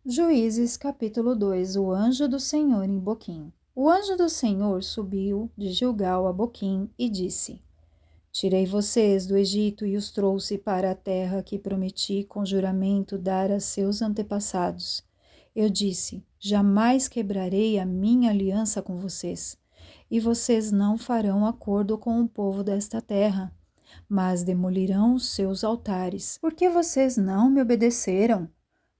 Juízes capítulo 2. O anjo do Senhor em Boquim. O anjo do Senhor subiu de Gilgal a Boquim e disse: Tirei vocês do Egito e os trouxe para a terra que prometi com juramento dar a seus antepassados. Eu disse: Jamais quebrarei a minha aliança com vocês, e vocês não farão acordo com o povo desta terra, mas demolirão os seus altares, porque vocês não me obedeceram.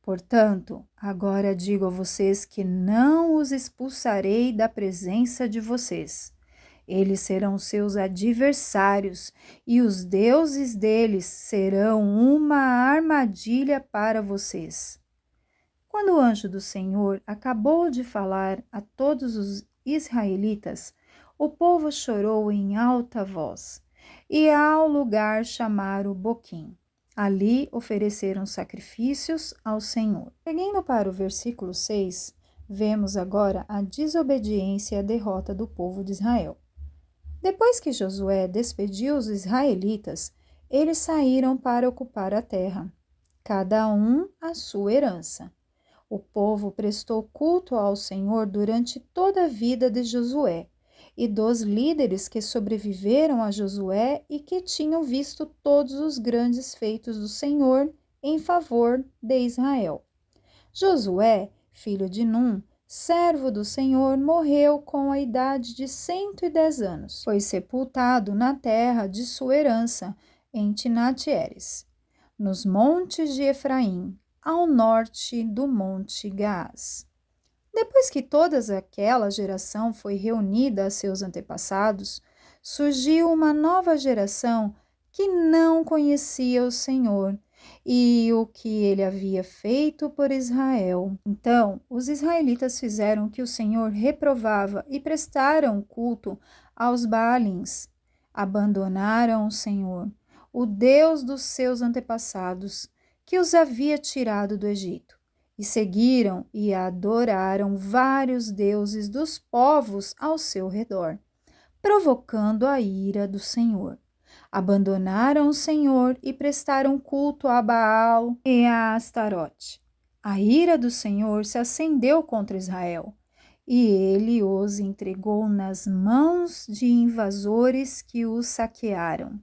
Portanto, agora digo a vocês que não os expulsarei da presença de vocês. Eles serão seus adversários, e os deuses deles serão uma armadilha para vocês. Quando o anjo do Senhor acabou de falar a todos os israelitas, o povo chorou em alta voz, e ao lugar chamaram Boquim. Ali ofereceram sacrifícios ao Senhor. Seguindo para o versículo 6, vemos agora a desobediência e a derrota do povo de Israel. Depois que Josué despediu os israelitas, eles saíram para ocupar a terra, cada um a sua herança. O povo prestou culto ao Senhor durante toda a vida de Josué e dos líderes que sobreviveram a Josué e que tinham visto todos os grandes feitos do Senhor em favor de Israel. Josué, filho de Num, servo do Senhor, morreu com a idade de 110 anos. Foi sepultado na terra de sua herança, em Timnat-Heres, nos montes de Efraim, ao norte do Monte Gaás. Depois que toda aquela geração foi reunida a seus antepassados, surgiu uma nova geração que não conhecia o Senhor e o que ele havia feito por Israel. Então, os israelitas fizeram o que o Senhor reprovava e prestaram culto aos Baalins. Abandonaram o Senhor, o Deus dos seus antepassados, que os havia tirado do Egito, e seguiram e adoraram vários deuses dos povos ao seu redor, provocando a ira do Senhor. Abandonaram o Senhor e prestaram culto a Baal e a Astarote. A ira do Senhor se acendeu contra Israel, e ele os entregou nas mãos de invasores que os saquearam.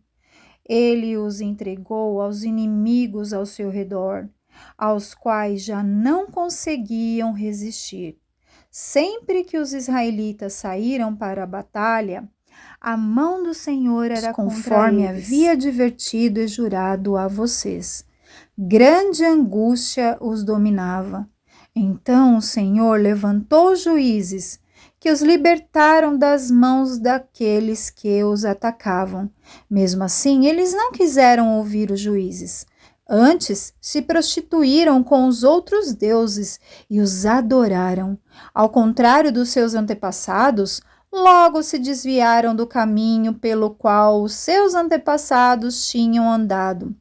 Ele os entregou aos inimigos ao seu redor, aos quais já não conseguiam resistir. Sempre que os israelitas saíram para a batalha, a mão do Senhor era conforme havia advertido e jurado a vocês. Grande angústia os dominava. Então o Senhor levantou juízes que os libertaram das mãos daqueles que os atacavam. Mesmo assim, eles não quiseram ouvir os juízes. Antes, se prostituíram com os outros deuses e os adoraram. Ao contrário dos seus antepassados, logo se desviaram do caminho pelo qual os seus antepassados tinham andado,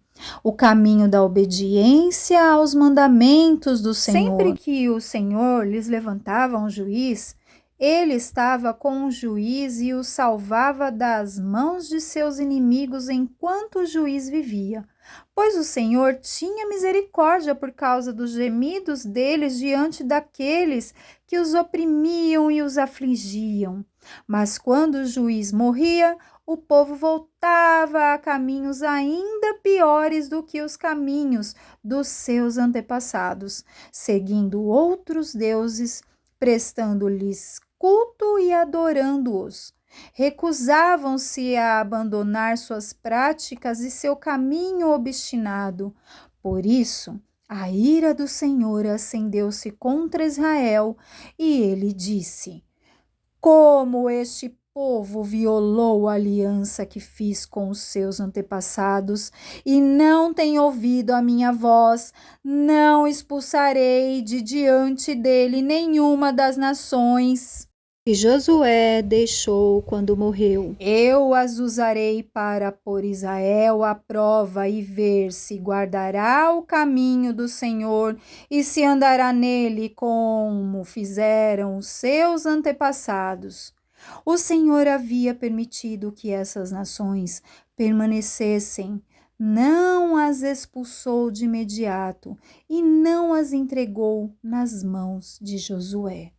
o caminho da obediência aos mandamentos do Senhor. Sempre que o Senhor lhes levantava um juiz, ele estava com o juiz e o salvava das mãos de seus inimigos enquanto o juiz vivia, pois o Senhor tinha misericórdia por causa dos gemidos deles diante daqueles que os oprimiam e os afligiam. Mas quando o juiz morria, o povo voltava a caminhos ainda piores do que os caminhos dos seus antepassados, seguindo outros deuses, prestando-lhes culto e adorando-os. Recusavam-se a abandonar suas práticas e seu caminho obstinado. Por isso, a ira do Senhor acendeu-se contra Israel e ele disse: Como este povo violou a aliança que fiz com os seus antepassados e não tem ouvido a minha voz, não expulsarei de diante dele nenhuma das nações que Josué deixou quando morreu. Eu as usarei para pôr Israel à prova e ver se guardará o caminho do Senhor e se andará nele como fizeram os seus antepassados. O Senhor havia permitido que essas nações permanecessem não as expulsou de imediato e não as entregou nas mãos de Josué.